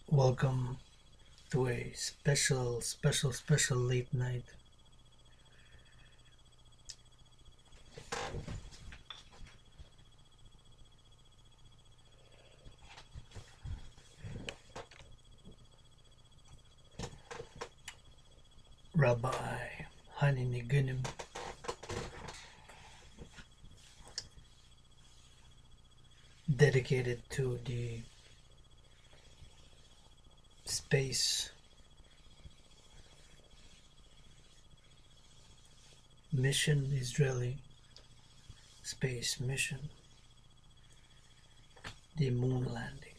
Welcome to a special late night. Rabbi Hani Niggunim dedicated to the space mission, Israeli space mission, the moon landing,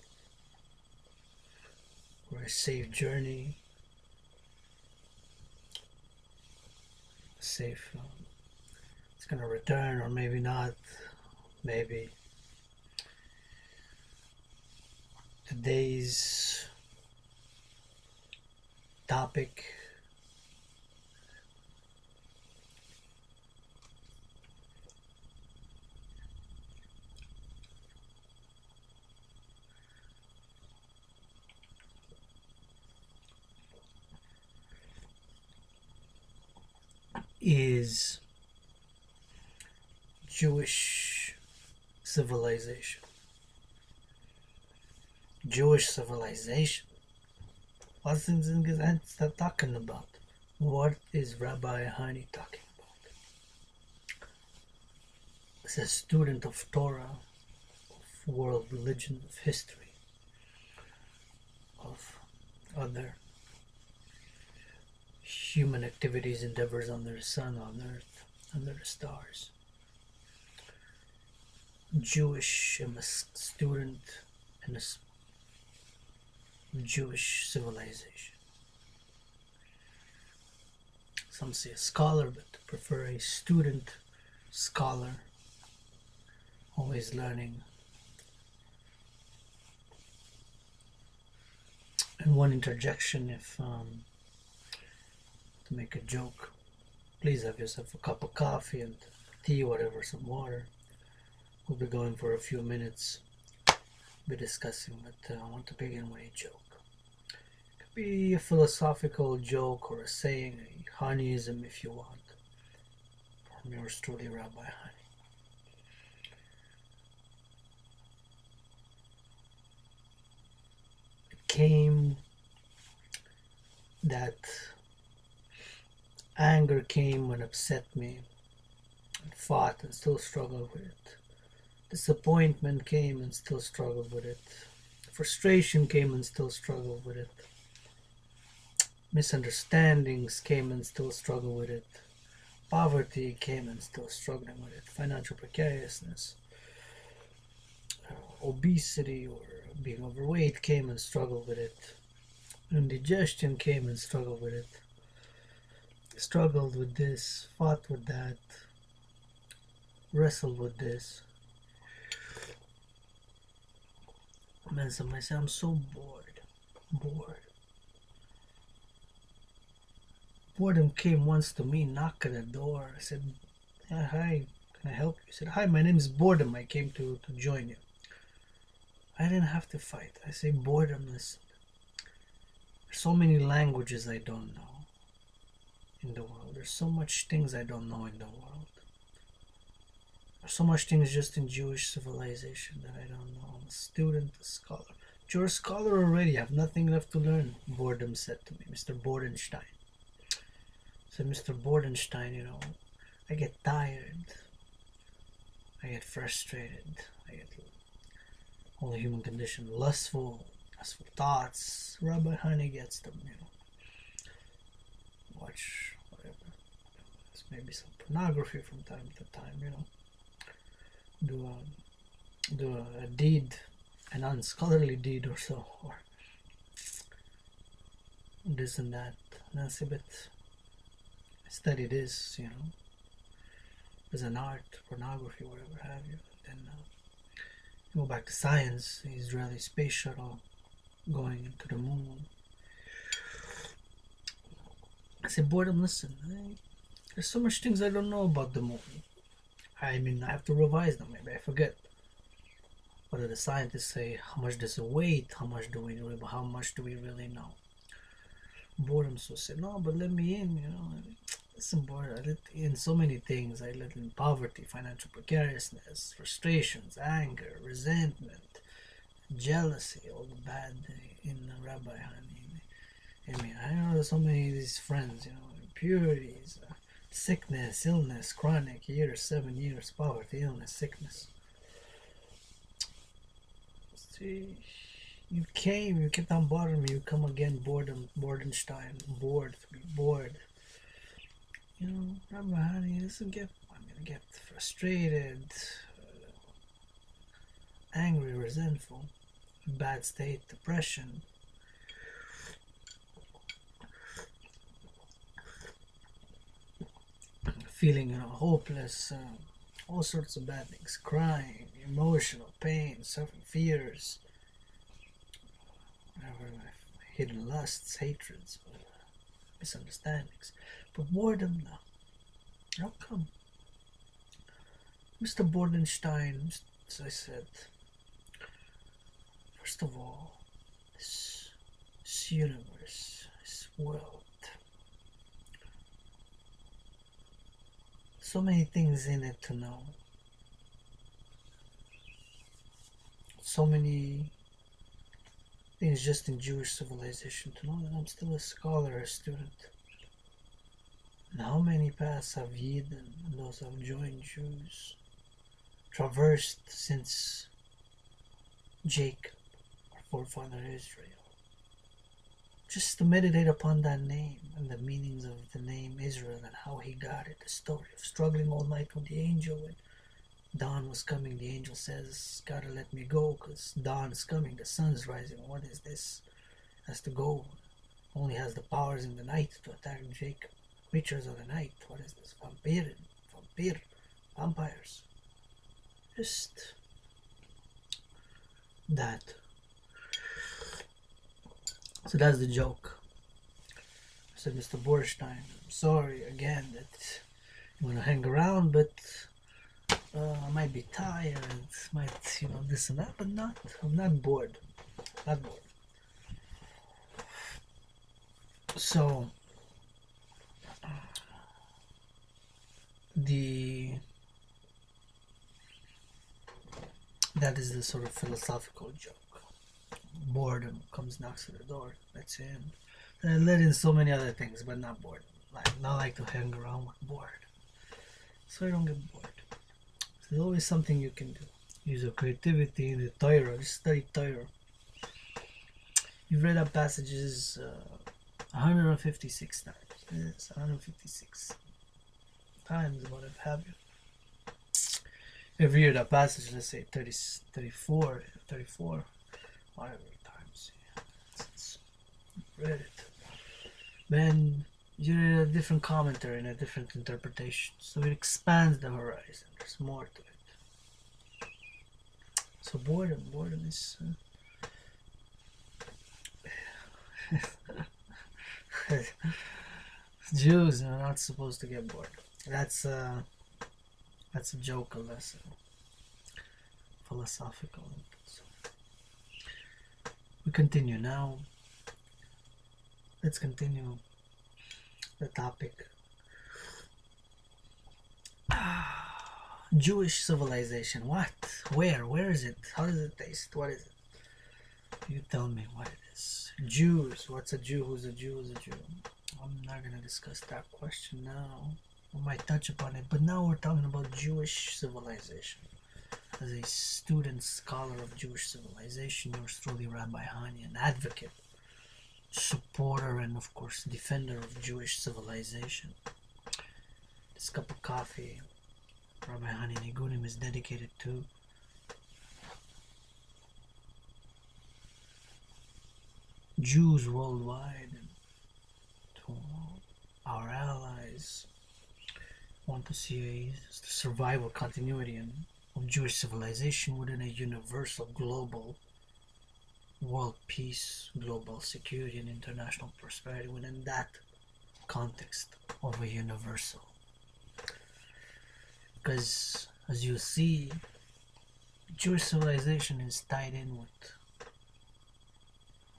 for a safe journey, safe. It's gonna return, or maybe not. Maybe today's topic is Jewish civilization. Jewish civilization. What things is that talking about? What is Rabbi Hani talking about? As a student of Torah, of world religion, of history, of other human activities, endeavors under the sun, on earth, under the stars. Jewish, I'm a student in a Jewish civilization. Some say a scholar, but prefer a student, scholar, always learning. And one interjection, if to make a joke, please have yourself a cup of coffee and tea, whatever, some water. We'll be going for a few minutes, be discussing, but I want to begin with a joke. It could be a philosophical joke or a saying, a Haniism if you want. From yours truly, Rabbi Hani. It came that anger came and upset me, and fought and still struggled with it. Disappointment came and still struggled with it. Frustration came and still struggled with it. Misunderstandings came and still struggled with it. Poverty came and still struggling with it. Financial precariousness, obesity or being overweight came and struggled with it. Indigestion came and struggled with it. Struggled with this, fought with that, wrestled with this. Man, somebody said, I'm so bored. Boredom came once to me, knocked at the door. I said, yeah, hi, can I help you? He said, hi, my name is Boredom. I came to join you. I didn't have to fight. I say, Boredom, listen. There's so many languages I don't know in the world. There's so much things I don't know in the world. There's so much things just in Jewish civilization that I don't know. I'm a student, a scholar. But you're a scholar already. I have nothing left to learn, Boredom said to me, Mr. Bordenstein. So, Mr. Bordenstein, I get tired. I get frustrated. I get all the human condition, lustful thoughts. Rabbi Hani gets them, Watch whatever. Maybe some pornography from time to time, do a deed, an unscholarly deed or so, or this and that. And that's a bit. I study this, as an art, pornography, whatever have you. Then go back to science, the Israeli space shuttle going into the moon. I said, Boredom, listen, there's so much things I don't know about the moon. I mean, I have to revise them, maybe I forget. What do the scientists say? How much does it weigh? How much do we really know? Boredom so said, no, but let me in, Listen, bored. I let in so many things. I let in poverty, financial precariousness, frustrations, anger, resentment, jealousy, all the bad in Rabbi Hani. I mean, I know there's so many of these friends, impurities, sickness, illness, chronic years, 7 years, poverty, illness, sickness. See, you came, you kept on bothering me, you come again, boredom, Bordenstein, bored, to be bored. Rabbi Hani, I'm gonna get frustrated, angry, resentful, bad state, depression. Feeling hopeless, all sorts of bad things, crying, emotional pain, suffering, fears, whatever, hidden lusts, hatreds, misunderstandings. But boredom now. How come? Mr. Bordenstein, as I said, first of all, this universe, this world, so many things in it to know. So many things just in Jewish civilization to know that I'm still a scholar, a student. And how many paths have Yidden and those who have joined Jews traversed since Jacob, our forefather Israel? Just to meditate upon that name and the meanings of the name Israel and how he got it. The story of struggling all night with the angel. When dawn was coming, the angel says, gotta let me go because dawn is coming, the sun's rising. What is this? Has to go. Only has the powers in the night to attack Jacob. Creatures of the night. What is this? Vampires. Just that. So that's the joke. I said, Mr. Borstein, I'm sorry again that you want to hang around, but I might be tired, might, this and that, but I'm not bored. Not bored. So, that is the sort of philosophical joke. Boredom comes, knocks at the door, lets you in. And I let in so many other things, but not boredom. Not like to hang around with bored. So I don't get bored. So there's always something you can do. Use your creativity in the Torah. Just study Torah. You've read up passages 156 times. Yes, 156 times about it, have you? Every year that passage, let's say 30, 34, whatever times since read it. Then you read a different commentary and a different interpretation. So it expands the horizon. There's more to it. So boredom is Jews are not supposed to get bored. That's a joke, a lesson, philosophical. So we continue now. Let's continue the topic. Jewish civilization. What? Where is it? How does it taste? What is it? You tell me what it is. Jews. What's a Jew? Who's a Jew? Who's a Jew? I'm not gonna discuss that question now. We might touch upon it, but now we're talking about Jewish civilization. As a student scholar of Jewish civilization, yours truly, Rabbi Hani, an advocate, supporter, and of course defender of Jewish civilization. This cup of coffee, Rabbi Hani Niggunim, is dedicated to Jews worldwide and to our allies want to see a survival continuity of Jewish civilization within a universal global world peace, global security, and international prosperity within that context of a universal. Because as you see, Jewish civilization is tied in with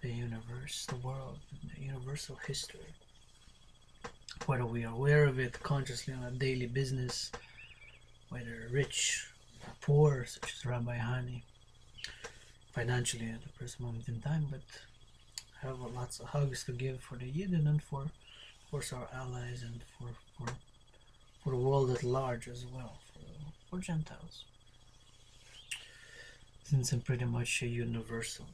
the universe, the world, the universal history. Whether we are aware of it consciously on a daily business, whether rich or poor, such as Rabbi Hani, financially at the present moment in time, but have lots of hugs to give for the Yidden and for, of course, our allies and for the world at large as well, for Gentiles. Since I'm pretty much a universal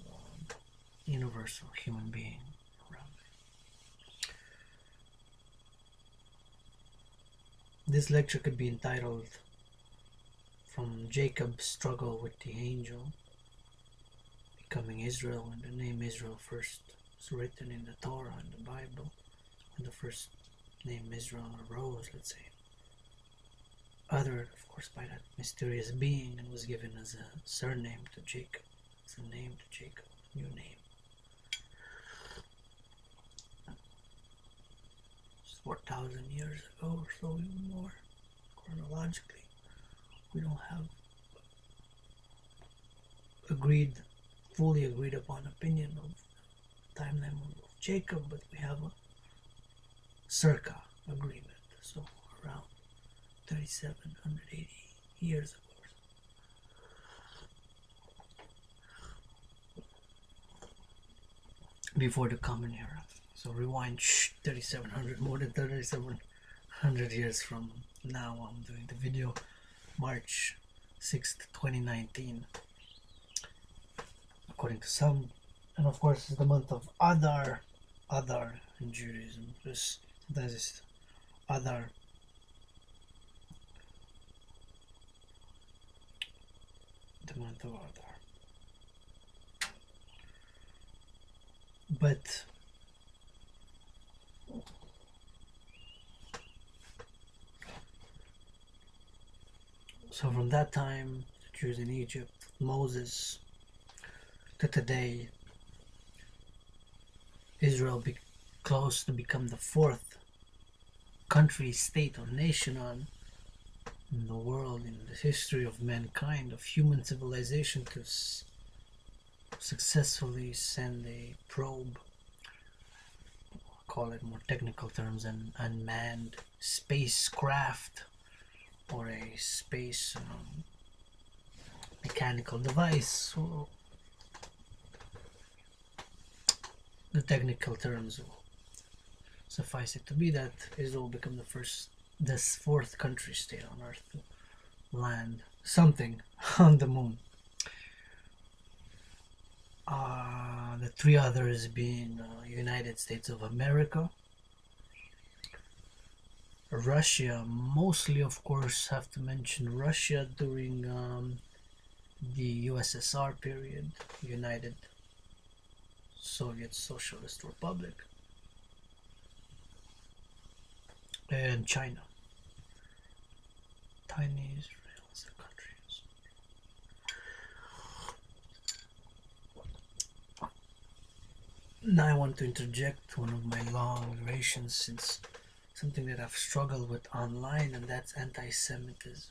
human being around me. This lecture could be entitled From Jacob's Struggle with the Angel, Becoming Israel, when the name Israel first was written in the Torah and the Bible, when the first name Israel arose, let's say, uttered, of course, by that mysterious being, and was given as a surname to Jacob, as a name to Jacob, a new name. It's 4,000 years ago or so, even more, chronologically. We don't have fully agreed upon opinion of timeline of Jacob, but we have a circa agreement, so around 3,780 years ago. Before the Common Era. So rewind 3,700, more than 3,700 years from now. I'm doing the video March 6th, 2019, according to some. And of course, it's the month of Adar in Judaism. That is Adar. The month of Adar. But so from that time, the Jews in Egypt, Moses, to today, Israel close to become the fourth country, state, or nation in the world, in the history of mankind, of human civilization, to successfully send a probe, call it more technical terms, an unmanned spacecraft or a space mechanical device. So the technical terms will suffice it to be that Israel will become the fourth country state on Earth to land something on the moon. The three others being United States of America, Russia, mostly, of course, have to mention Russia during the USSR period, United Soviet Socialist Republic, and China. Tiny Israel as a country. Now I want to interject one of my long narrations, since something that I've struggled with online, and that's anti-Semitism.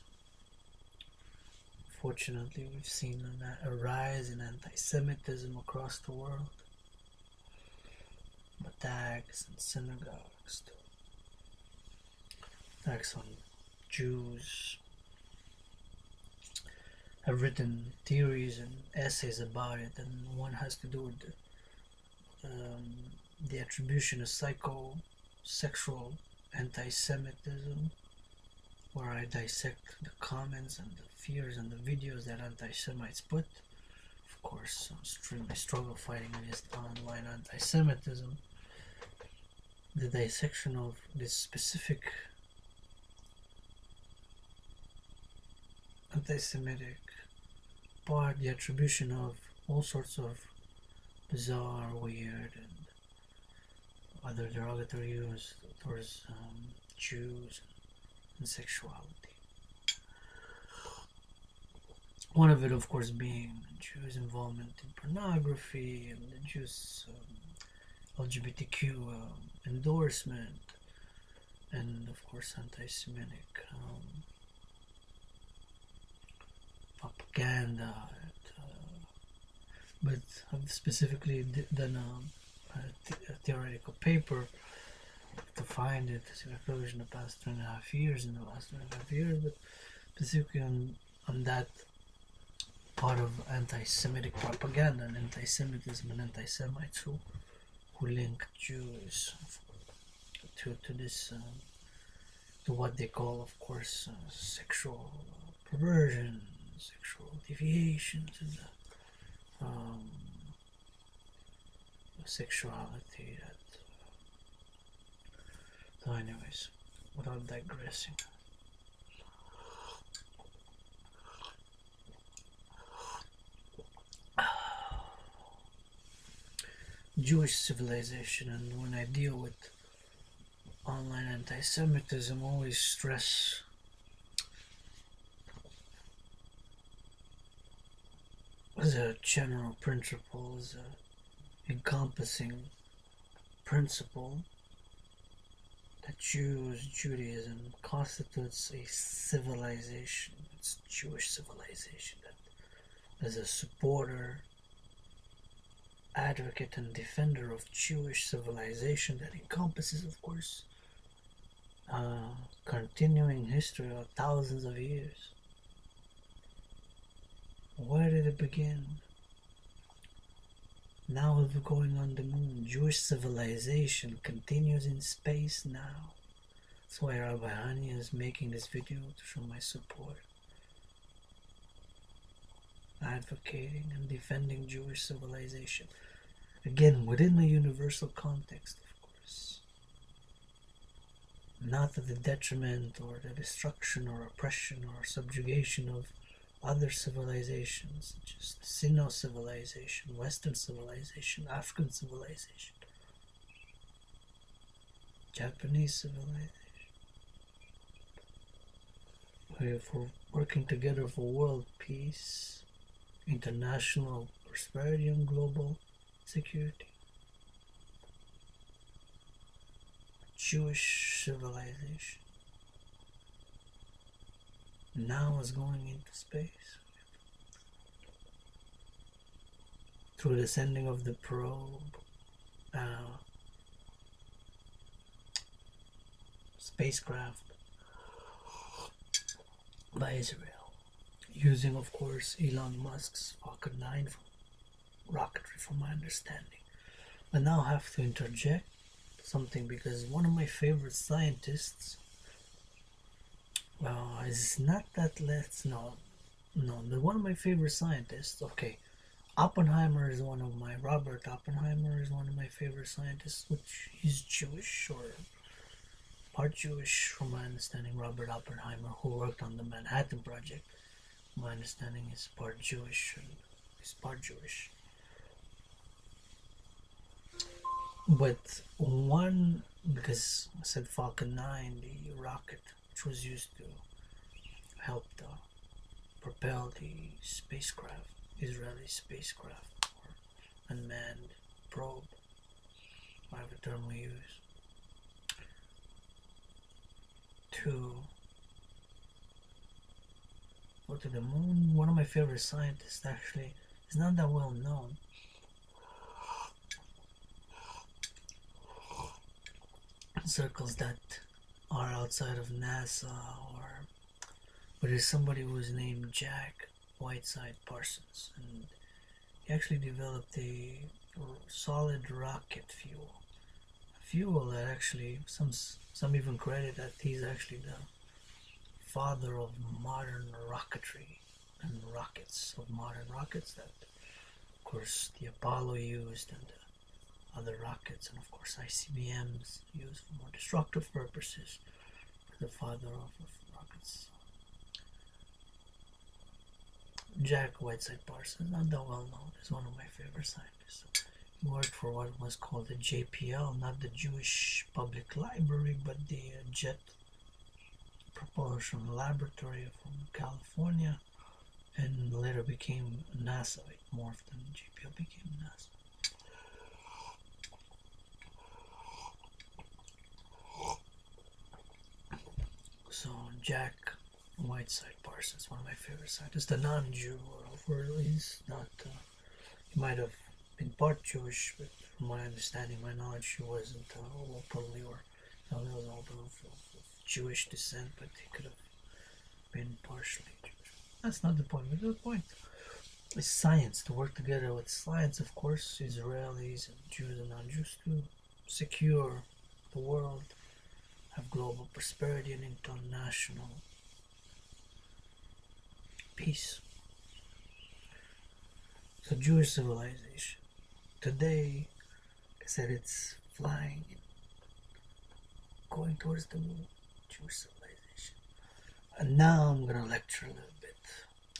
Fortunately, we've seen a rise in anti-Semitism across the world. Attacks in synagogues, attacks on Jews. I've written theories and essays about it, and one has to do with the attribution of psychosexual anti-Semitism, where I dissect the comments and the fears and the videos that anti-Semites put. Of course, I struggle fighting against online anti-Semitism. The dissection of this specific anti-Semitic part, the attribution of all sorts of bizarre, weird, and other derogatory use towards Jews and sexuality. One of it, of course, being Jews' involvement in pornography and the Jews' LGBTQ endorsement, and of course anti-Semitic propaganda, but I've specifically done a theoretical paper to find it. It's been published in the past 2.5 years, but specifically on that part of anti-Semitic propaganda and anti-Semitism and anti-Semites who link Jews to this to what they call, of course, sexual perversion, sexual deviation to the sexuality. That so, anyways, without digressing. Jewish civilization, and when I deal with online anti-Semitism, I always stress as a general principle, as a encompassing principle, that Judaism constitutes a civilization. It's Jewish civilization that, as a supporter, advocate, and defender of Jewish civilization, that encompasses, of course, continuing history of thousands of years. Where did it begin? Now we're going on the moon. Jewish civilization continues in space now. That's why Rabbi Hania is making this video, to show my support, advocating and defending Jewish civilization. Again, within the universal context, of course. Not at the detriment or the destruction or oppression or subjugation of other civilizations, such as Sino civilization, Western civilization, African civilization, Japanese civilization. If we're working together for world peace, international prosperity, and global security. Jewish civilization now is going into space through the sending of the probe, spacecraft by Israel, using, of course, Elon Musk's Falcon 9 rocketry, from my understanding. I now have to interject something, because one of my favorite scientists, well, it's not that one of my favorite scientists, okay, Robert Oppenheimer is one of my favorite scientists, which is Jewish, or part Jewish, from my understanding. Robert Oppenheimer, who worked on the Manhattan Project, my understanding is part Jewish. But one, because I said Falcon 9, the rocket which was used to help propel the spacecraft, Israeli spacecraft, or unmanned probe, whatever term we use, to go to the moon. One of my favorite scientists, actually, is not that well known. Circles that are outside of NASA, but is somebody who was named Jack Whiteside Parsons, and he actually developed a solid rocket fuel that actually some even credit that he's actually the father of modern rocketry and modern rockets that, of course, the Apollo used, and other rockets, and of course ICBMs used for more destructive purposes. The father of rockets, Jack Whiteside Parsons, not that well known, is one of my favorite scientists. He worked for what was called the JPL, not the Jewish Public Library, but the Jet Propulsion Laboratory from California, and later became NASA. It morphed and JPL became NASA. So Jack White side Parsons, one of my favorite sides. It's the non-Jew world. He's not. He might have been part Jewish, but from my understanding, my knowledge, he wasn't openly or no, he was open of Jewish descent, but he could have been partially Jewish. That's not the point. But the point is science, to work together with science, of course, Israelis and Jews and non-Jews, to secure the world, have global prosperity and international peace. So Jewish civilization today, I said it's flying, going towards the moon. Jewish civilization. And now I'm gonna lecture a little bit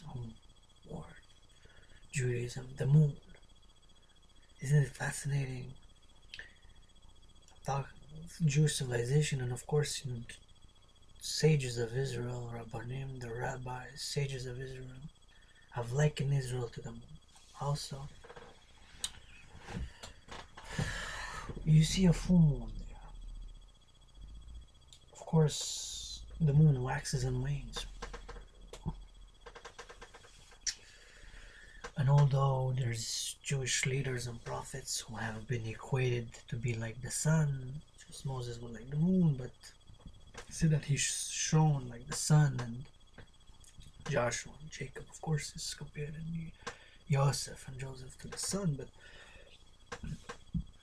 on more Judaism, the moon. Isn't it fascinating? Talk Jewish civilization, and of course, sages of Israel, Rabbanim, the rabbis, sages of Israel, have likened Israel to the moon. Also, you see a full moon there. Of course, the moon waxes and wanes. And although there's Jewish leaders and prophets who have been equated to be like the sun, just Moses was like the moon, but see that he's shown like the sun, and Joshua and Jacob, of course, is compared, and Joseph and Joseph to the sun, but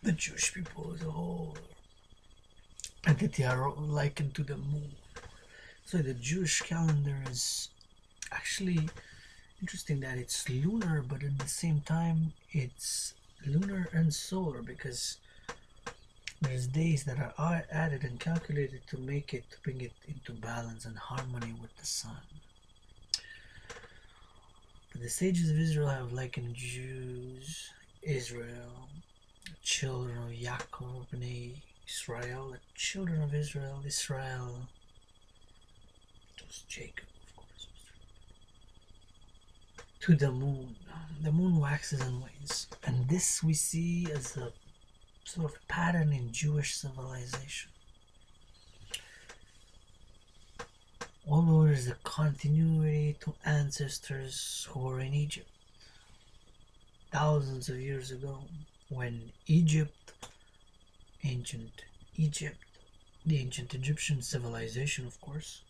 the Jewish people as a whole entity are likened to the moon. So the Jewish calendar is actually interesting that it's lunar, but at the same time it's lunar and solar, because there's days that are added and calculated to bring it into balance and harmony with the sun. But the sages of Israel have likened Jews, Israel, children of Yaakov, Bnei Israel, the children of Israel, Israel, it was Jacob, of course, to the moon. The moon waxes and wanes, and this we see as a sort of pattern in Jewish civilization. Although there's a continuity to ancestors who were in Egypt thousands of years ago, when ancient Egypt, the ancient Egyptian civilization, of course,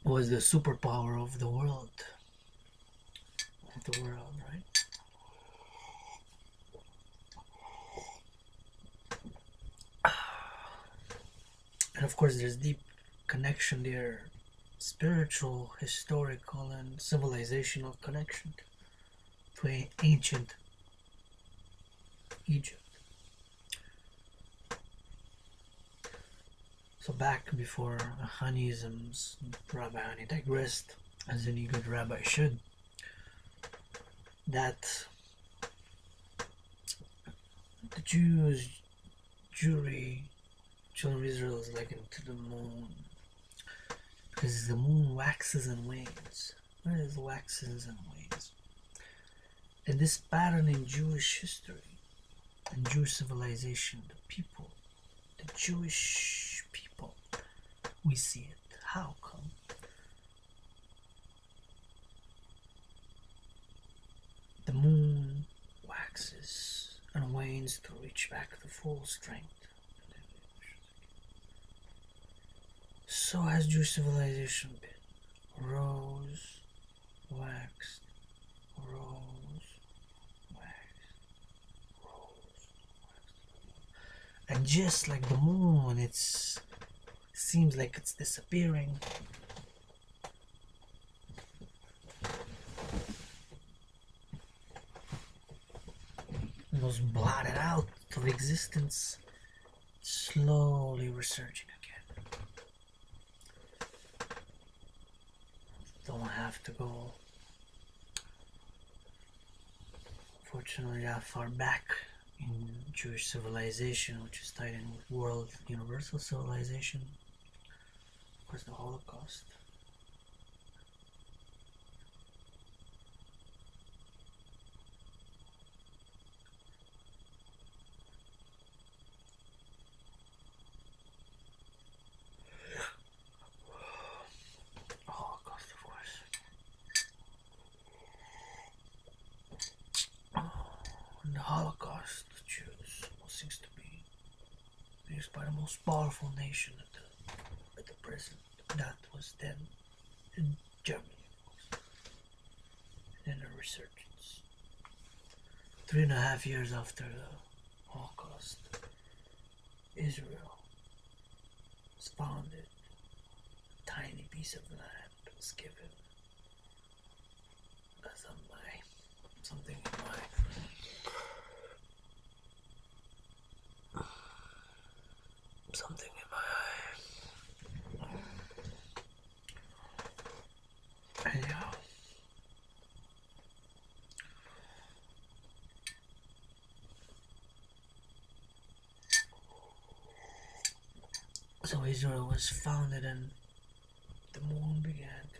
was the superpower of the world. Right? And of course, there's deep connection there, spiritual, historical, and civilizational connection to ancient Egypt. So back before Hanism's Rabbi Hani digressed, as any good rabbi should, that the Jewry, children of Israel is likened to the moon, because the moon waxes and wanes. Where is waxes and wanes? And this pattern in Jewish history and Jewish civilization, the people, the Jewish people, we see it. How come? The moon waxes and wanes to reach back to full strength. So has Jewish civilization been. Rose, waxed, rose, waxed, rose, waxed. And just like the moon, it seems like it's disappearing. It was blotted out of existence, slowly resurging again. Don't have to go, fortunately, that far back in Jewish civilization, which is tied in with world universal civilization. Of course, the Holocaust. most powerful nation at the present. That was then in Germany, of course. And then a resurgence. 3.5 years after the Holocaust, Israel was founded. A tiny piece of land was given as something in my eye. And yeah. So Israel was founded and the moon began to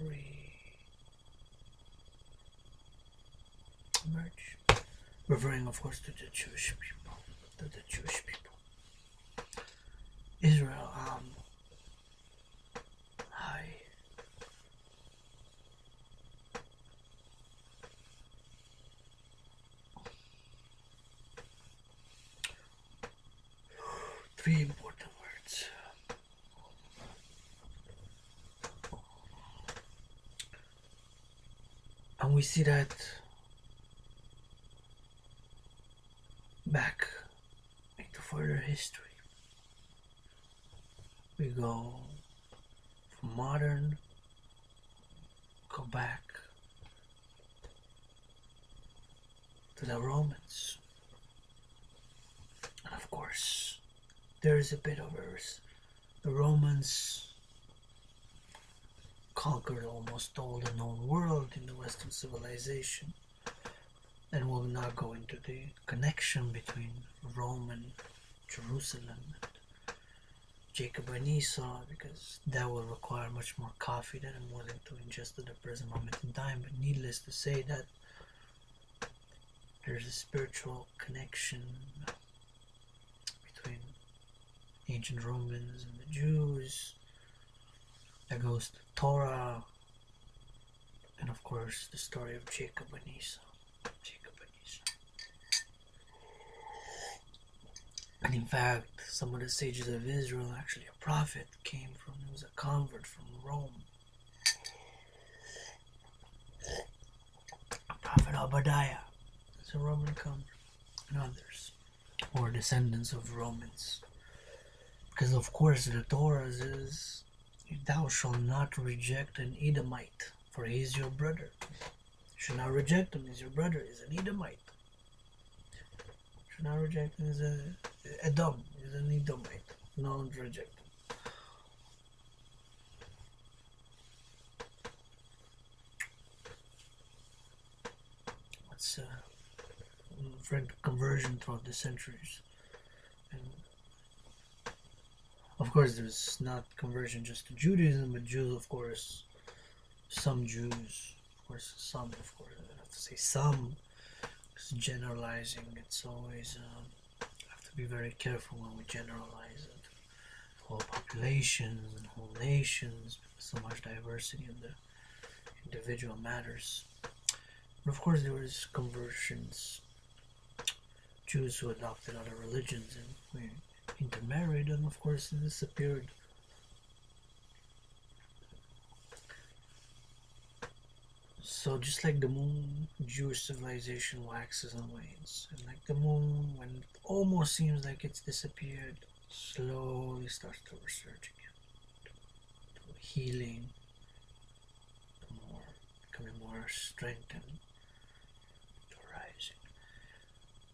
re-emerge, referring of course to the Jewish people. Israel, hi. Three important words. And we see that back into further history. We go from modern, go back to the Romans. And of course, there is a bit of ours. The Romans conquered almost all the known world in the Western civilization. And we'll not go into the connection between Rome and Jerusalem and Jacob and Esau, because that will require much more coffee than I'm willing to ingest at the present moment in time. But needless to say that there's a spiritual connection between ancient Romans and the Jews that goes to Torah, and of course the story of Jacob and Esau. And in fact, some of the sages of Israel, actually a prophet, he was a convert from Rome. Prophet Obadiah is a Roman convert, and others, or descendants of Romans. Because of course the Torah says, thou shalt not reject an Edomite, for he is your brother. You should not reject him, he's your brother, he's an Edomite. You should not reject him, he's an Edom, he's an Edomite. Don't reject him. It's referring to conversion throughout the centuries. And of course, there's not conversion just to Judaism, but Jews, of course, some Jews, of course, some, of course, I have to say some, because generalizing, it's always, have to be very careful when we generalize it. Whole populations and whole nations, because so much diversity in the individual matters. But of course, there was conversions, Jews who adopted other religions and we intermarried, and of course disappeared. So just like the moon, Jewish civilization waxes and wanes, and like the moon, when it almost seems like it's disappeared, slowly starts to resurge again, to healing, to becoming more strengthened, to rising.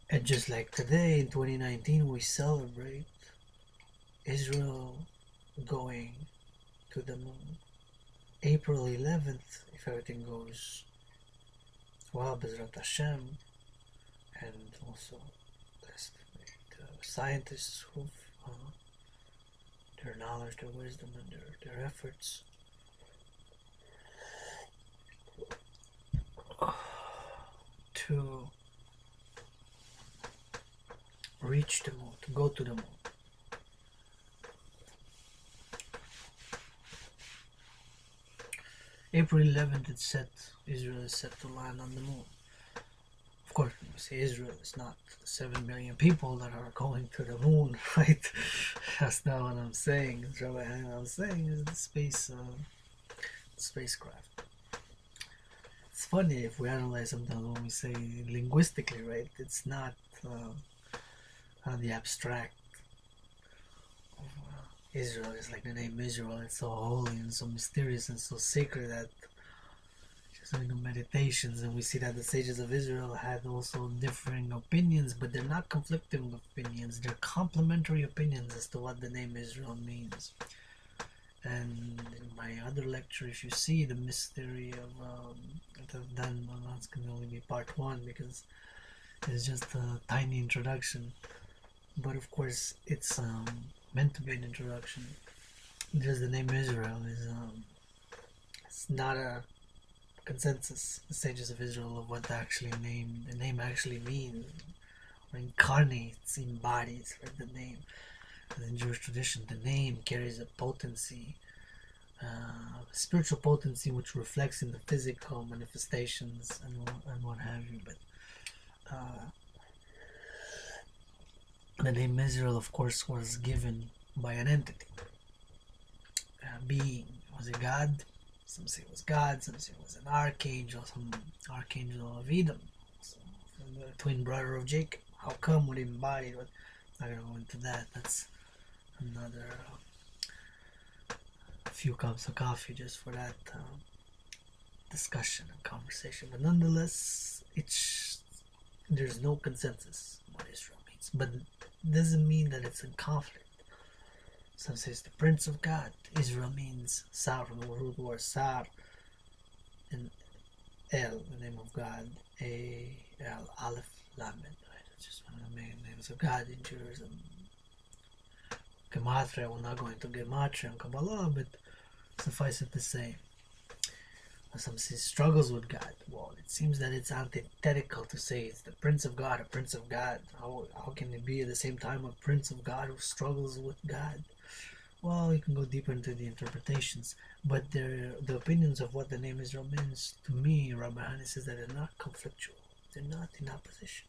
And just like today in 2019, we celebrate Israel going to the moon. April 11th, if everything goes well, Bezrat Hashem, and also scientists who've their knowledge, their wisdom, and their efforts to reach the moon, to go to the moon. April 11th, Israel is set to land on the moon. Of course, when we say Israel, it's not the 7 million people that are going to the moon, right? That's not what I'm saying. What I'm saying is the spacecraft. It's funny if we analyze sometimes when we say linguistically, right? It's not the abstract of Israel. It's like the name Israel. It's so holy and so mysterious and so sacred that just doing meditations, and we see that the sages of Israel had also differing opinions, but they're not conflicting opinions. They're complementary opinions as to what the name Israel means. And in my other lecture, if you see the mystery of that I've done, well, that's going to only be part one because it's just a tiny introduction. But of course, it's meant to be an introduction. Just the name Israel is it's not a consensus. The sages of Israel of what the name actually means, or incarnates, embodies, right? The name. In Jewish tradition, the name carries a potency, spiritual potency, which reflects in the physical manifestations and what have you. But the name Israel, of course, was given by an entity, a being. Was it God? Some say it was God. Some say it was an archangel, some archangel of Edom, so, the twin brother of Jacob. How come would embody? But I'm not gonna go into that. That's another few cups of coffee just for that discussion and conversation. But nonetheless, there's no consensus on what Israel means. But it doesn't mean that it's in conflict. Some says the Prince of God. Israel means Sar, from the root word Sar, and El, the name of God, A-L, Aleph, Lamed. Right? It's just one of the main names of God in Judaism. Gematria, we're not going to Gematria and Kabbalah, but suffice it to say, some say struggles with God. Well, it seems that it's antithetical to say it's the Prince of God, a Prince of God. How can it be at the same time a Prince of God who struggles with God? Well, you can go deeper into the interpretations, but the opinions of what the name Israel means, to me, Rabbi Hani says that they're not conflictual. They're not in opposition.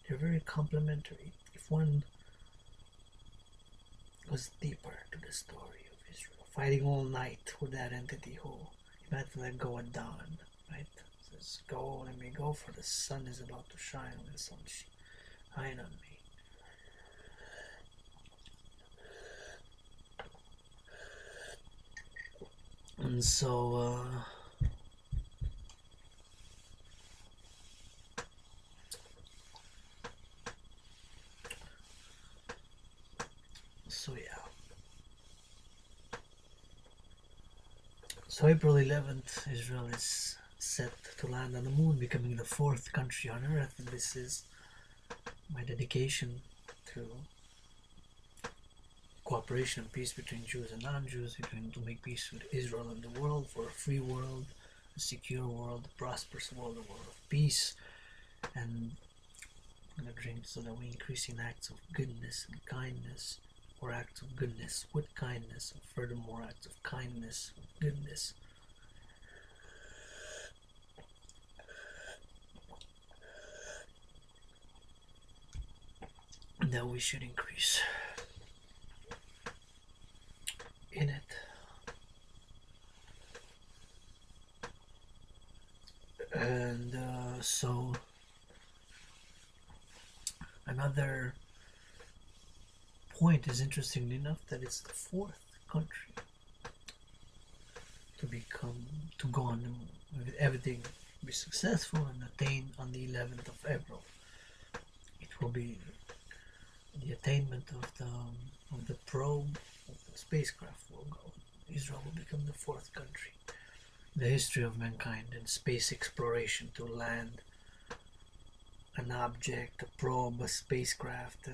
They're very complementary. If one goes deeper to the story of Israel, fighting all night with that entity who you had to let go at dawn, right? Says, go, let me go, for the sun is about to shine on the sunshine on me. And so, yeah. So April 11th, Israel is set to land on the moon, becoming the 4th country on Earth, and this is my dedication to cooperation and peace between Jews and non-Jews, to make peace with Israel and the world, for a free world, a secure world, a prosperous world, a world of peace. And I'm going to drink so that we increase in acts of goodness and kindness, or acts of goodness with kindness, and furthermore acts of kindness with goodness. That we should increase in it. And so another point is, interestingly enough, that it's the 4th country to go on the moon, with everything be successful and attain on the 11th of April. It will be the attainment of the probe, of the spacecraft will go. Israel will become the 4th country. The history of mankind in space exploration, to land an object, a probe, a spacecraft,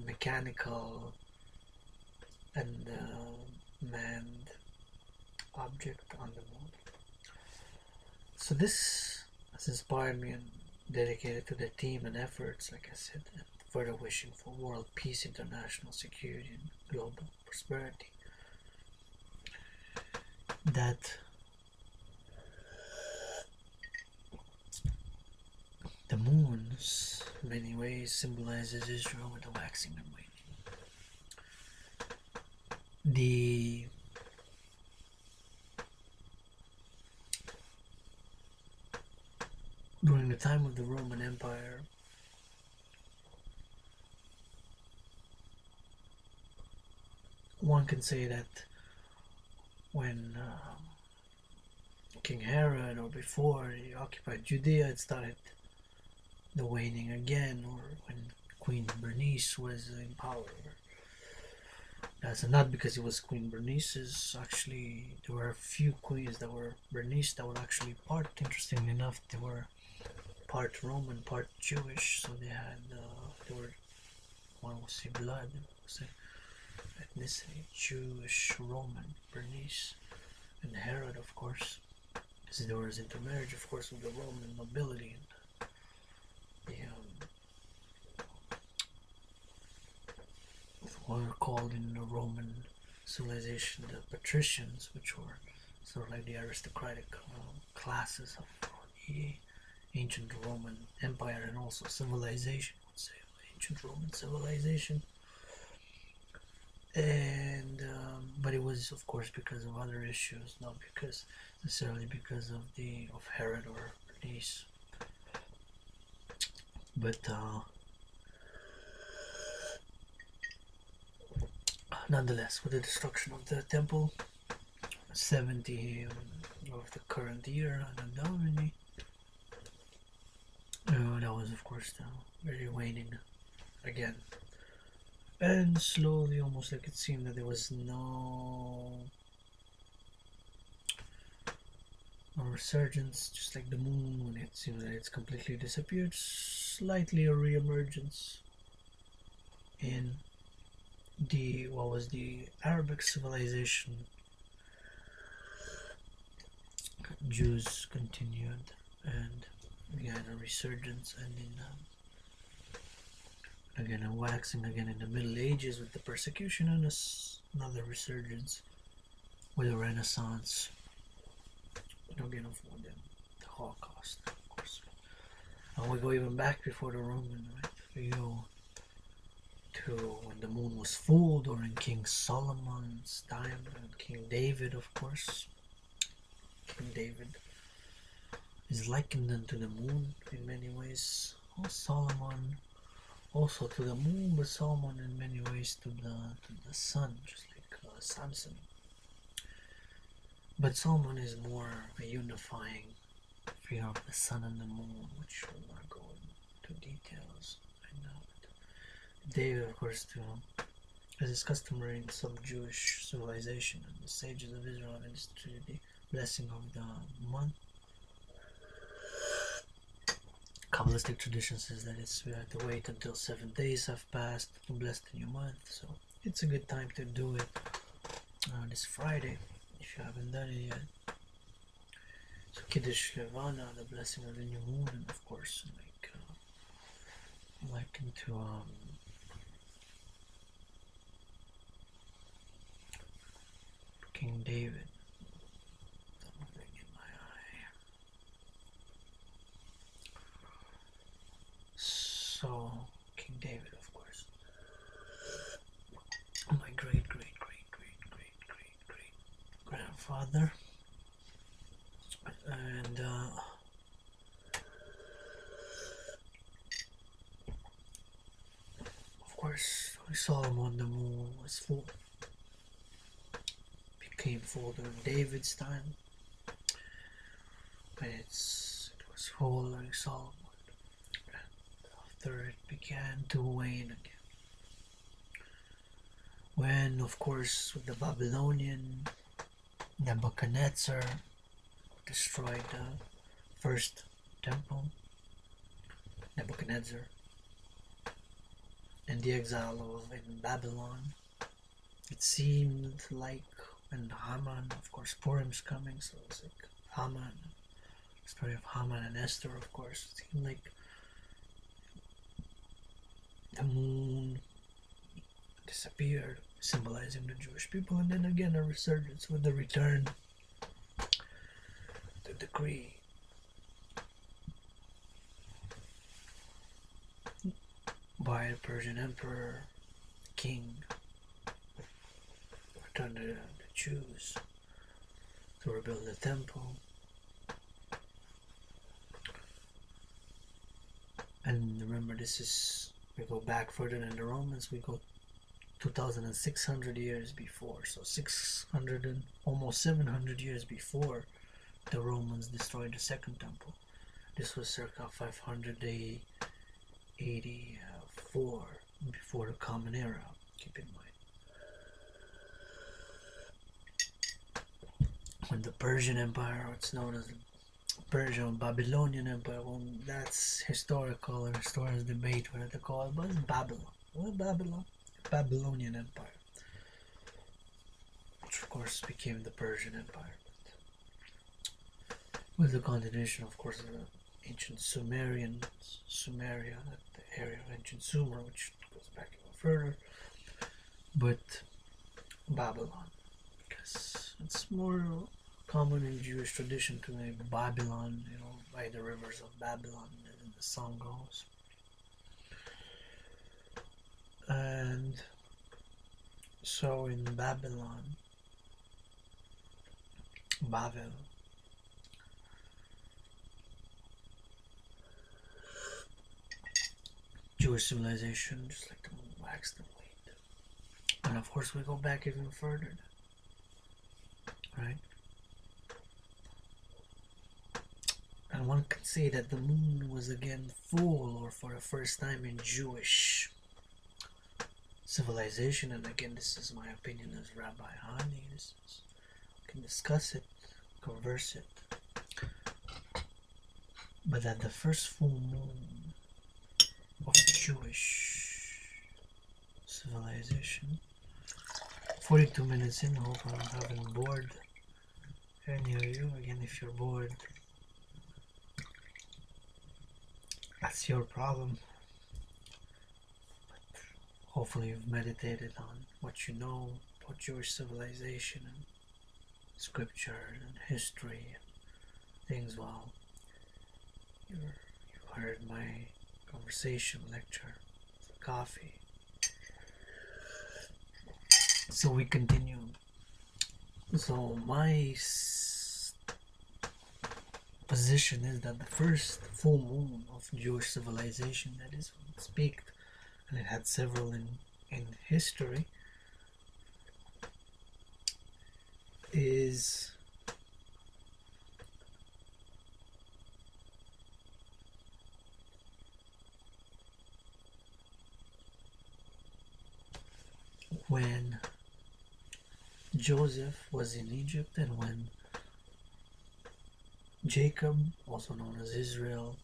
mechanical and manned object on the moon. So this has inspired me and dedicated to the team and efforts, like I said, and further wishing for world peace, international security, and global prosperity. That in many ways symbolizes Israel with the waxing and waning. The During the time of the Roman Empire, one can say that when King Herod, or before he occupied Judea, it started the waning again, or when Queen Bernice was in power. That's not because it was Queen Bernice's. Actually, there were a few queens that were Bernice that were actually part, interestingly enough, they were part Roman, part Jewish. So they were, one would say blood, was ethnicity, Jewish, Roman, Bernice, and Herod, of course. Because there was intermarriage, of course, with the Roman nobility and what were called in the Roman civilization the patricians, which were sort of like the aristocratic classes of the ancient Roman Empire, and also civilization, I would say, ancient Roman civilization. And but it was, of course, because of other issues, not because necessarily because of Herod or Bernice. But nonetheless, with the destruction of the temple, 70 of the current year, and that was, of course, very waning again. And slowly, almost like it seemed that there was no resurgence, just like the moon, when it seems that it's completely disappeared, slightly a re-emergence in what was the Arabic civilization. Jews continued and began a resurgence, and again a waxing again in the Middle Ages with the persecution, and another resurgence with the Renaissance. Again, of the Holocaust, of course. And we go even back before the Roman, right? We go to when the moon was full during King Solomon's time, and King David, of course. King David is likened unto the moon in many ways. Solomon also to the moon, but Solomon in many ways to the sun, just like Samson. But Solomon is more a unifying figure of the sun and the moon, which will not go into details right now. But David, of course, too, as is customary in some Jewish civilization, and the sages of Israel have instituted the blessing of the month. Kabbalistic tradition says that we have to wait until 7 days have passed to bless the new month, so it's a good time to do it this Friday if you haven't done it yet. So Kiddush Levana, the blessing of the new moon, and of course, like into King David. Something in my eye. So King David, of course, my great grandfather, and of course Solomon, the moon was full, became full during David's time, but it was full during Solomon. After it began to wane again, when, of course, with the Babylonian Nebuchadnezzar destroyed the first temple, Nebuchadnezzar, and the exile in Babylon, it seemed like, and Haman, of course, Purim's coming, so it's like Haman, the story of Haman and Esther, of course, it seemed like the moon disappeared, symbolizing the Jewish people, and then again a resurgence with the return, the decree by the Persian emperor, king, returned the Jews to rebuild the temple. And remember, we go back further than the Romans, we go 2,600 years before, so 600 and almost 700 years before the Romans destroyed the second temple. This was circa 584 before the Common Era, keep in mind. When the Persian Empire, it's known as the Persian Babylonian Empire, well, that's historical, and historians debate whether to call it, but it's Babylon. Well, Babylon, Babylonian Empire, which of course became the Persian Empire, with the continuation, of course, of the ancient Sumeria, the area of ancient Sumer, which goes back even further, but Babylon, because it's more common in Jewish tradition to name Babylon, by the rivers of Babylon, as the song goes. And so in Babylon, Babel, Jewish civilization, just like the moon waxed and waned. And of course we go back even further, right? And one can say that the moon was again full, or for the first time in Jewish civilization. And again, this is my opinion as Rabbi Hani. We can discuss it, converse it. But that the first full moon of Jewish civilization, 42 minutes in, hope I haven't bored any of you. Again, if you're bored, that's your problem. But hopefully you've meditated on what you know about Jewish civilization and scripture and history and things. Well, you've heard my conversation, lecture, coffee. So we continue. So my position is that the first full moon of Jewish civilization, that is speaked, and it had several in history, is when Joseph was in Egypt, and when Jacob, also known as Israel,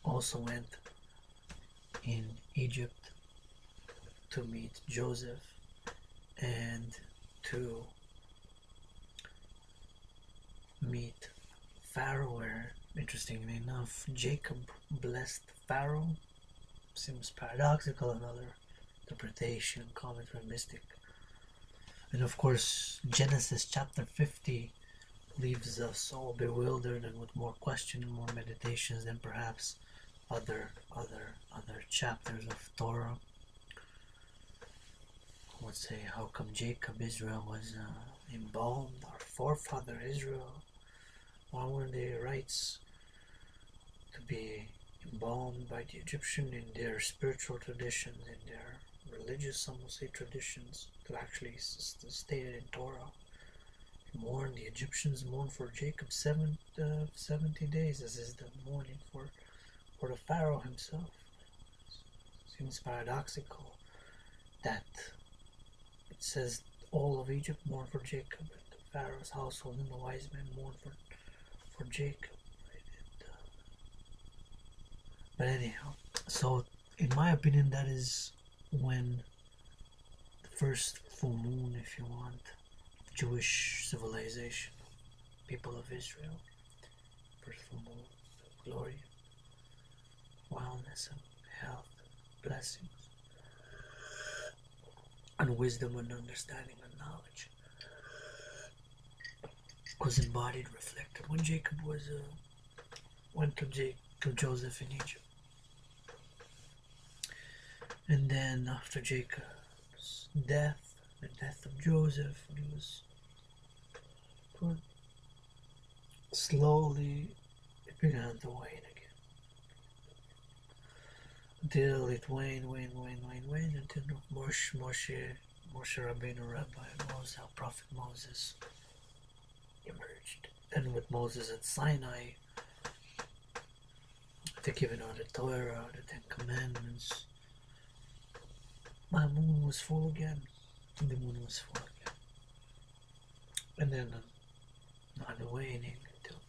also went in Egypt to meet Joseph and to meet Pharaoh, where, interestingly enough, Jacob blessed Pharaoh. Seems paradoxical, another interpretation, commentary, mystic. And of course, Genesis chapter 50 leaves us all bewildered and with more question and more meditations than perhaps other chapters of Torah. I would say, how come Jacob, Israel, was embalmed? Our forefather Israel, why were their rights to be embalmed by the Egyptian in their spiritual traditions, in their religious, some will say, traditions, to actually stated in Torah? The Egyptians mourn for Jacob 70 days, as is the mourning for the Pharaoh himself. Seems paradoxical that it says all of Egypt mourn for Jacob, and the Pharaoh's household and the wise men mourn for Jacob. Right? But anyhow, so in my opinion, that is when the first full moon, if you want, Jewish civilization, people of Israel, first full moon, glory, wellness, and health, blessings, and wisdom and understanding and knowledge was embodied, reflected when Jacob went to Joseph in Egypt. And then after Jacob's death, the death of Joseph, he was put slowly, it began to wane again. Until it waned, until Moshe Rabbeinu, Rabbi Moses, Prophet Moses emerged. And with Moses at Sinai, the giving of the Torah, the Ten Commandments, my moon was full again. The moon was full again. And then not waning until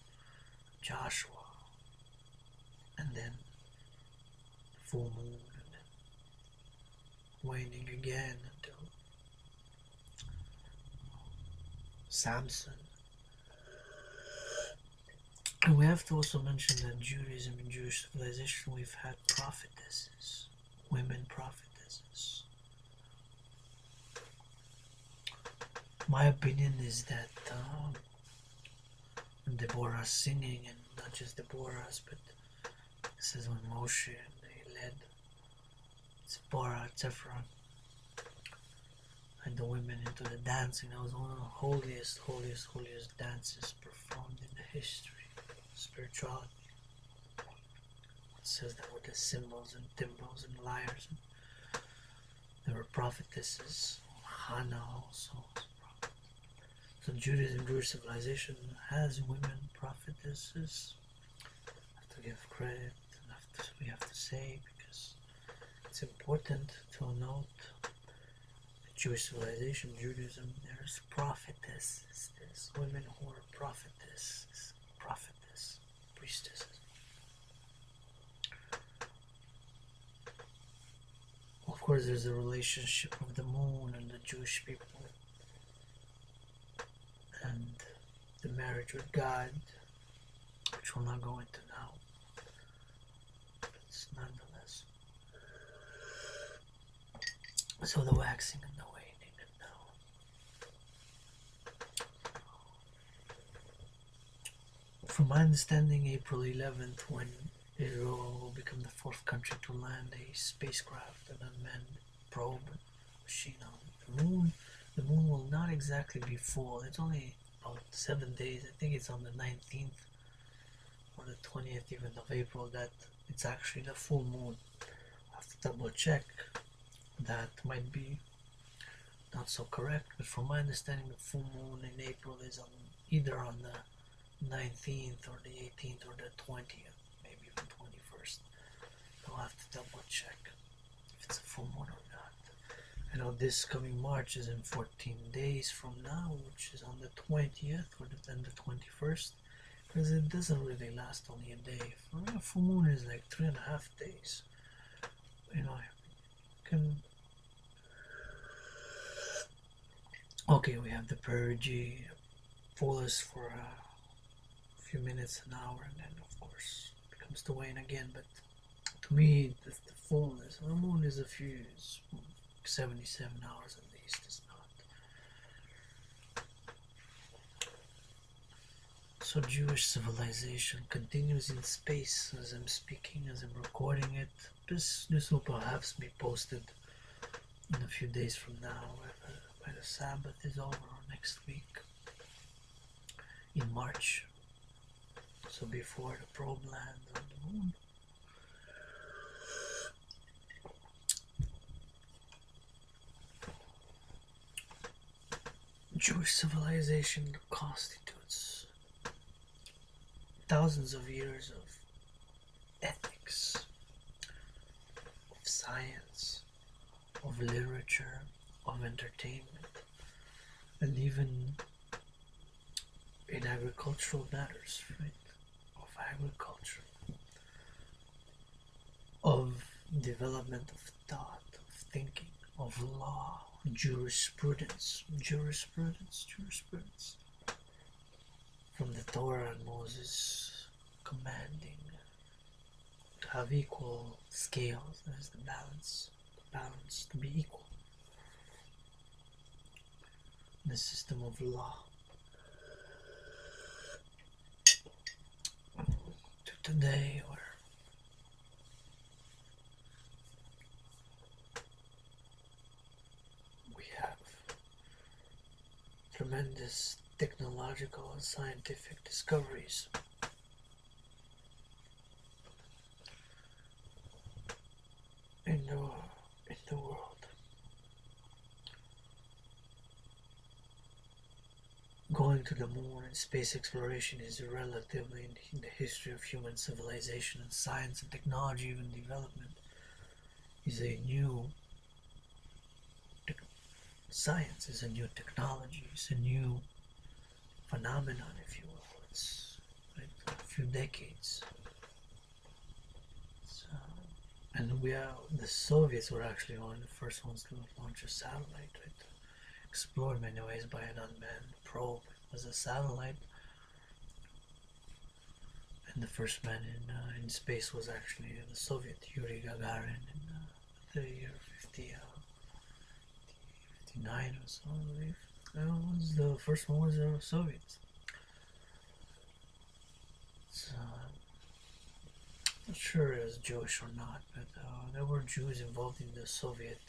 Joshua, and then full moon, and then waning again until Samson. And we have to also mention that Judaism and Jewish civilization, we've had prophetesses, women prophetesses. My opinion is that when Deborah's singing, and not just Deborah's, but this is when Moshe and they led Zipporah, etc., and the women into the dancing. That was one of the holiest dances performed in the history of spirituality. It says that with the cymbals and timbrels and lyres, and there were prophetesses. Hannah also. So Judaism, Jewish civilization has women prophetesses. I have to give credit, and we have to say, because it's important to note that Jewish civilization, Judaism, there's prophetesses. There's women who are prophetesses, priestesses. Of course, there's a relationship of the moon and the Jewish people, and the marriage with God, which we'll not go into now, but it's nonetheless. So the waxing and the waning, and now, from my understanding, April 11th, when Israel will become the fourth country to land a spacecraft, an unmanned probe machine on the moon. The moon will not exactly be full. It's only about 7 days. I think it's on the 19th or the 20th even of April that it's actually the full moon. I have to double check. That might be not so correct, but from my understanding, the full moon in April is on either on the 19th or the 18th or the 20th, maybe even 21st. I'll have to double check if it's a full moon or not. I know this coming March is in 14 days from now, which is on the 20th or then the 21st, because it doesn't really last only a day. For me, a full moon is like 3.5 days. You know, you can. Okay, we have the perigee fullest for a few minutes, an hour, and then of course it becomes to wane again. But to me, the fullness of the moon is 77 hours at least. It's not. So Jewish civilization continues in space as I'm speaking, as I'm recording it. This will perhaps be posted in a few days from now, by the Sabbath is over, or next week in March. So before the probe lands on the moon. Jewish civilization constitutes thousands of years of ethics, of science, of literature, of entertainment, and even in agricultural matters, right? Of agriculture, of development of thought, of thinking, of law, jurisprudence. From the Torah and Moses commanding to have equal scales as the balance to be equal. The system of law to today, where tremendous technological and scientific discoveries in the world. Going to the moon and space exploration is relatively in the history of human civilization and science and technology even development is a new science, is a new technology, is a new phenomenon, if you will. It's like a few decades. So, and the Soviets were actually one of the first ones to launch a satellite, right? Explored in many ways by an unmanned probe. It was a satellite, and the first man in space was actually the Soviet Yuri Gagarin in the year 59 or so, I believe. Was the first one was the Soviets. So, not sure it was Jewish or not, but there were Jews involved in the Soviet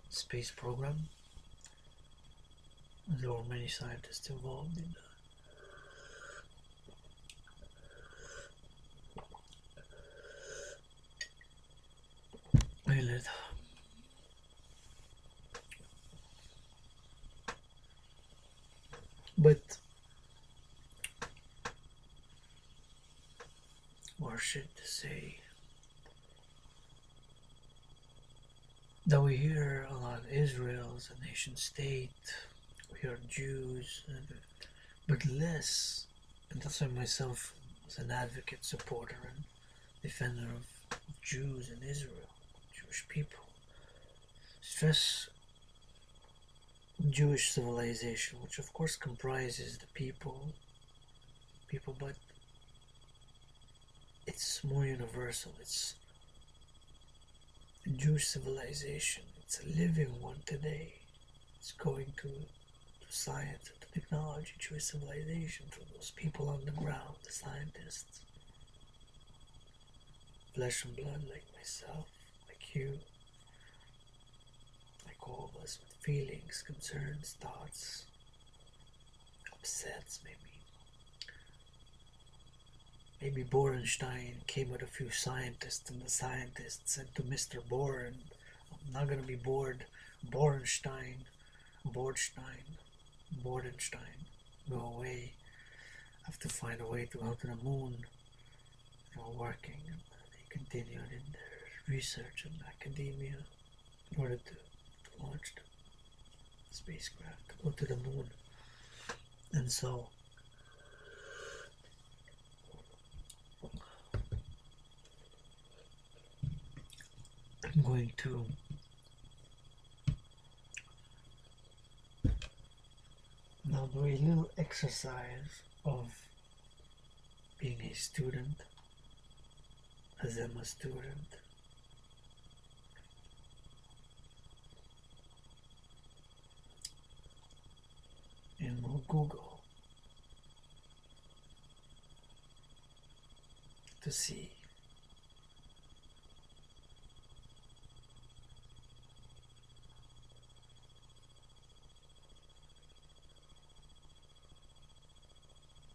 space program. There were many scientists involved in it. But or should to say that we hear a lot of Israel as a nation state, we hear Jews, but less, and that's why myself as an advocate, supporter, and defender of Jews and Israel, Jewish people, stress Jewish civilization, which of course comprises the people, but it's more universal. It's a Jewish civilization. It's a living one today. It's going to science and to technology, Jewish civilization, through those people on the ground, the scientists, flesh and blood like myself, like you, like all of us with feelings, concerns, thoughts, upsets maybe. Maybe Borenstein came with a few scientists, and the scientists said to Mr. Boren, I'm not going to be bored. Borenstein, Bordenstein, go away. I have to find a way to go to the moon. Working, and they continued in their research and academia in order to launch the spacecraft, to go to the moon. And so I'm going to now do a little exercise of being a student, as I'm a student. And we'll Google to see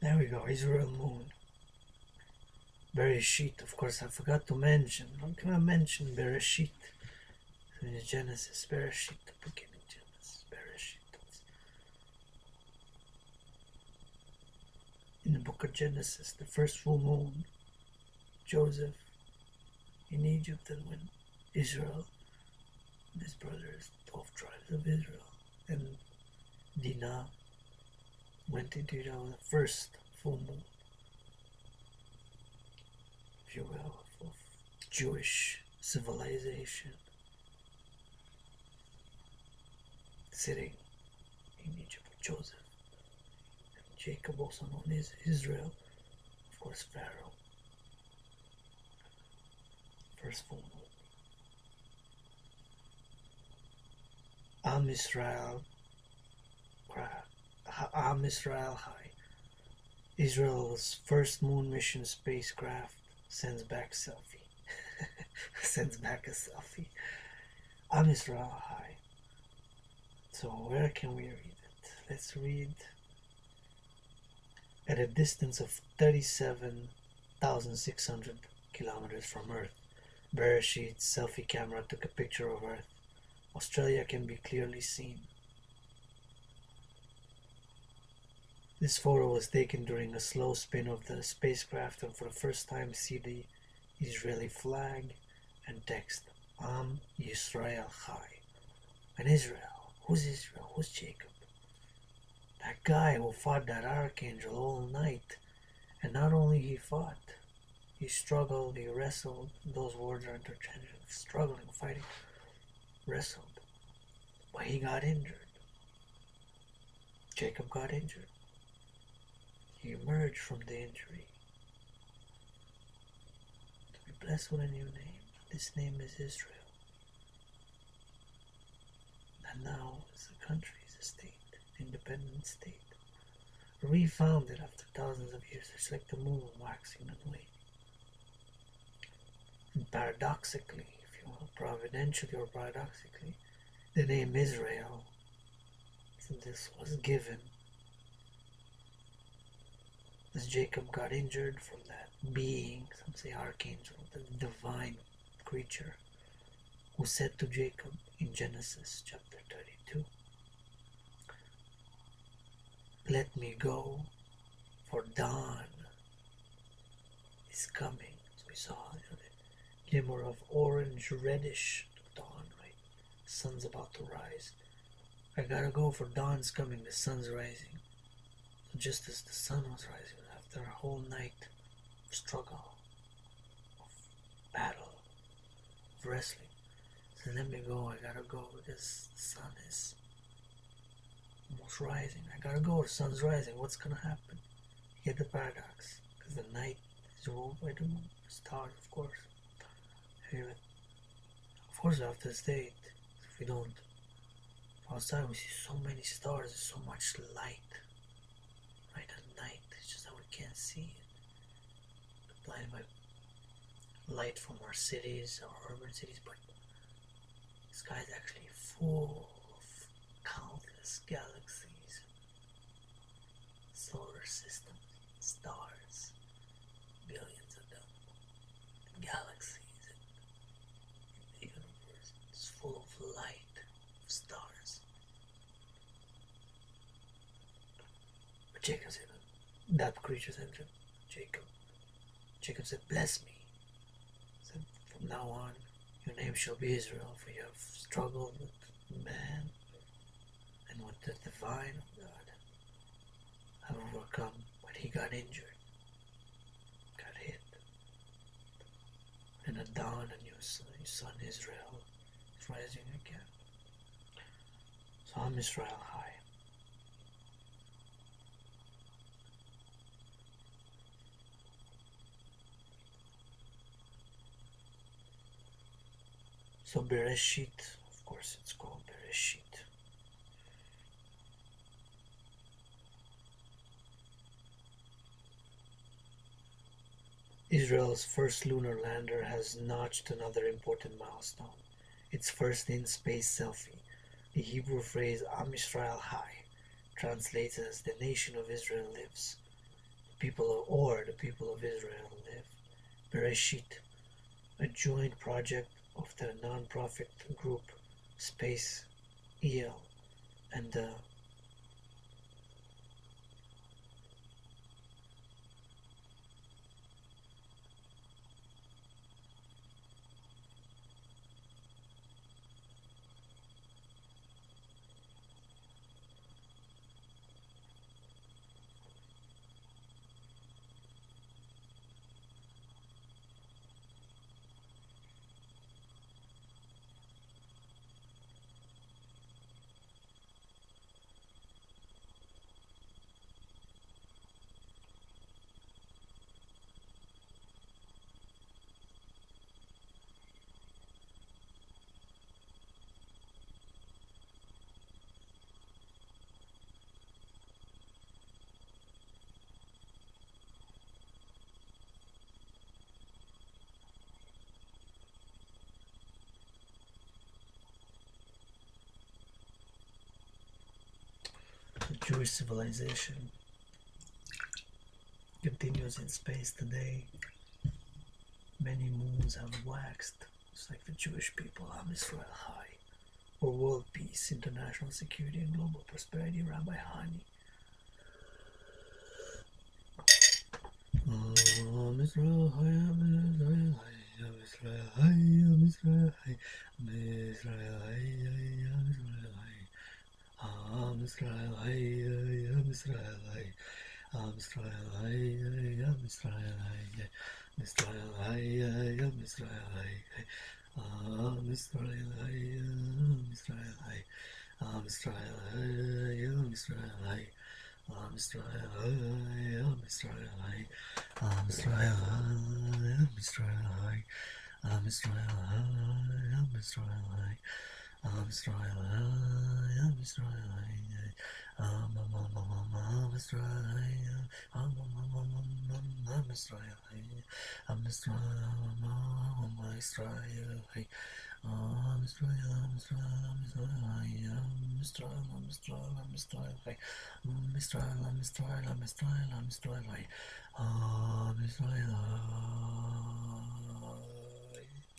there we go, Israel moon. Bereshit, of course, I forgot to mention. I'm gonna mention Bereshit in Genesis. Bereshit, the beginning Genesis. Bereshit. In the book of Genesis, the first full moon, Joseph in Egypt, and when Israel and his brothers, 12 tribes of Israel, and Dinah went into the first full moon, if you will, of Jewish civilization, sitting in Egypt with Joseph, and Jacob, also known as Israel, of course Pharaoh, first full moon. Am Israel High. Israel's first moon mission spacecraft sends back selfie. Sends back a selfie. Am Israel High. So where can we read it? Let's read. At a distance of 37,600 kilometers from Earth, Bereshit's selfie camera took a picture of Earth. Australia can be clearly seen. This photo was taken during a slow spin of the spacecraft, and for the first time see the Israeli flag and text, Am Yisrael Chai. And Israel? Who's Israel? Who's Jacob? That guy who fought that archangel all night. And not only he fought, he struggled, he wrestled. Those words are interchangeable. Struggling, fighting, wrestled. But he got injured. Jacob got injured. He emerged from the injury to be blessed with a new name. This name is Israel. And now it's a country, it's a state, independent state. Refounded after thousands of years. It's like the moon waxing and waning. And paradoxically, if you will, providentially or paradoxically, the name Israel, this was given as Jacob got injured from that being, some say archangel, the divine creature, who said to Jacob in Genesis chapter 32, let me go, for dawn is coming. So we saw the glimmer of orange reddish dawn, right? The sun's about to rise. I gotta go, for dawn's coming, the sun's rising. So just as the sun was rising, after a whole night of struggle, of battle, of wrestling, so let me go, I gotta go, because the sun is almost rising. I gotta go, the sun's rising, what's gonna happen? You get the paradox, because the night is ruled by the moon, the stars, of course. Anyway, of course, after the state, if we don't, outside we see so many stars, there's so much light. Right at night, it's just that we can't see it. We're blinded by light from our cities, our urban cities, but the sky is actually full of countless galaxies, solar systems, stars, billions of them, and galaxies, and the universe is full of light, of stars. But Jacob said, that creature said to Jacob, Jacob said, bless me. He said, from now on, your name shall be Israel, for you have struggled with man and with the divine of God. Have overcome, but he got injured, got hit. And at dawn, a new son Israel is rising again. So I'm Israel high. So Bereshit, of course it's called Bereshit. Israel's first lunar lander has notched another important milestone. Its first in-space selfie. The Hebrew phrase Am Yisrael Hai translates as the nation of Israel lives. The people of Israel live. Bereshit, a joint project of the non-profit group Space EL and the Jewish civilization continues in space today. Many moons have waxed. It's like the Jewish people, Am Israel High, or World Peace, International Security, and Global Prosperity, Rabbi Hani. Am Israel High, Am Israel High, Am Israel High, Am Israel High, Am Israel High, Am Israel High, Am Israel High, Am Israel High. Am Israel High, Am Israel High, Israel High, Am Israel High, Am Israel High, Am Israel High, Am Israel High, Am Israel High, Am Israel High, Am Israel High, Am Israel High, Am Israel High, Am Israel High, Am Israel High, Am Israel High, Am Israel High. Am Israel, Am Israel, Am Israel, Am Israel, Am Israel, Am Israel, Am Israel, Am Israel, Am Israel, Am Israel, Am Israel, Am Israel, Am Israel, Am Israel, Am Israel.